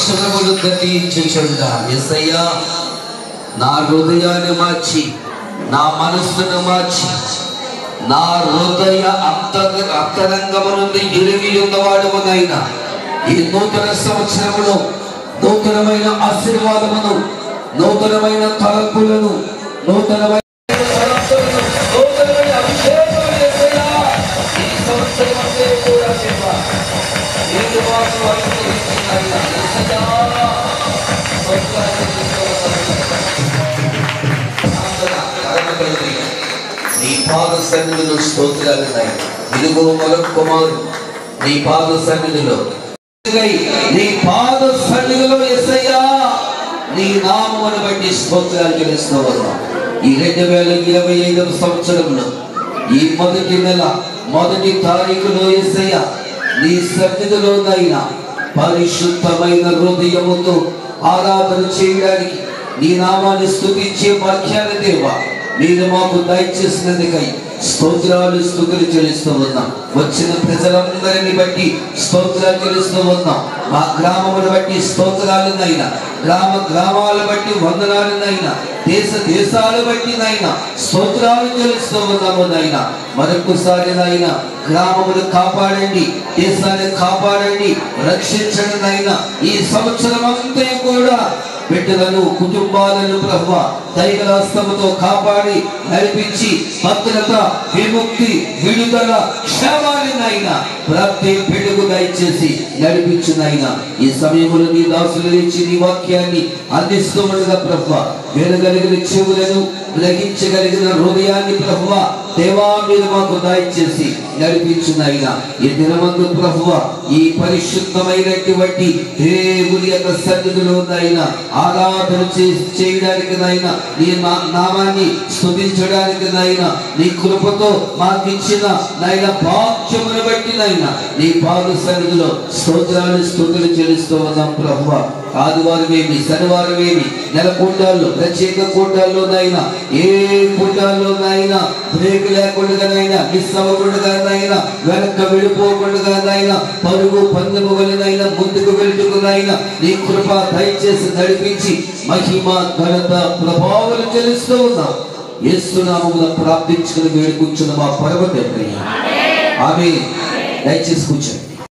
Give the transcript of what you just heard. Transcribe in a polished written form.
సంవత్సరములు గతించుచుండా యేసయ్యా నా హృదయాన్ని మార్చి, నా మనస్సును మార్చి, నా హృదయ అంతరంగము నుండి ఎరిగి ఉన్నవాడునైనా ఈ నూతన సంవత్సరములో నూతనమైన ఆశీర్వాదమును, నూతనమైన తలంపులను, నూతనమైన నీ పాద సన్నిధిలో స్తోత్రాలు ఇదిగో మరొక కుమారు నీ పాద సన్నిధిలో, నీ పాద సన్నిధిలో యేసయ్యా నీ నామమును బట్టి స్తోత్రాలు చెల్లిస్తూ ఉన్నాం. ఈ 2025వ సంవత్సరంలో ఈ మొదటి నెల మొదటి తారీఖులో యేసయ్యా నీ సన్నిధిలోనైనా పరిశుద్ధమైన హృదయముతో ఆరాధన చేయడానికి, నీ నామాన్ని స్తుతించే వాక్యాన్ని దేవా మీరు మాకు దయచేసినందుకై స్తోత్రాలు స్తుతులు చెల్లిస్తూ ఉన్నాం. వచ్చిన ప్రజలందరిని బట్టి స్తోత్రాలు చెల్లిస్తూ ఉన్నాం. మా గ్రామమును బట్టి స్తోత్రాలనైనా, గ్రామాల బట్టి వందనాలనైనా, దేశాలు బట్టి నైనా స్తోత్రాలు చెల్లిస్తూ ఉన్నాము నైనా. మరొకసారి నైనా గ్రామమును కాపాడండి, దేశాన్ని కాపాడండి, రక్షించండి నైనా. ఈ సంవత్సరం అంతా కూడా బిడ్డలను, కుటుంబాలను ప్రభువా దైవ హస్తముతో కాపాడి నడిపించి భద్రత, విముక్తి, విడుదల, క్షేమాన్నినైనా ప్రతి బిడ్డకు దయచేసి నడిపించునైనా. ఈ సమయంలో నీ దాసులు లేచి నీ వాక్యాన్ని అందిస్తూ ఉండగా ప్రభువా వినగలిగిన చెవులను, గ్రహించగలిగిన హృదయాన్ని ప్రభువా దేవా మీరు మాకు దయచేసి నడిపించునైనా. ఈ దినమందు ప్రభువా ఈ పరిశుద్ధమైనటువంటి దేవుని యొక్క సన్నిధిలోనైనా ఆరాధన చేయడానికి నైనా, నీ నామాన్ని స్తుతించడానికి నైనా, నీ కృపతో మాకు ఇచ్చిన నైనా భాగ్యమును బట్టి నైనా నీ పాద సన్నిధిలో స్తోత్రాలు స్తుతులు చెల్లిస్తూ ఉన్నాం ప్రభువా. ఆదివారం ఏమి, శనివారం ఏమి, నెల కూటాల్లో, ప్రత్యేక కూటాల్లోనైనా, ఏ కూటాల్లోనైనా బ్రేక్ లేకుండానైనా, మిస్ అవ్వకుండానైనా, వెనక వెళ్ళిపోకుండానైనా, పరుగు పందెము వలనైనా ముందుకు వెళ్తుకునైనా నీ కృప దయచేసి నడిపించి మహిమ, ఘనత, ప్రభావాలు చెల్లిస్తూ ఉన్నాం. యేసు నామమున ప్రార్థించుకుని వేడుకుంటున్న మా పరమ తండ్రి. ఆమేన్. దయచేసి కూర్చోండి.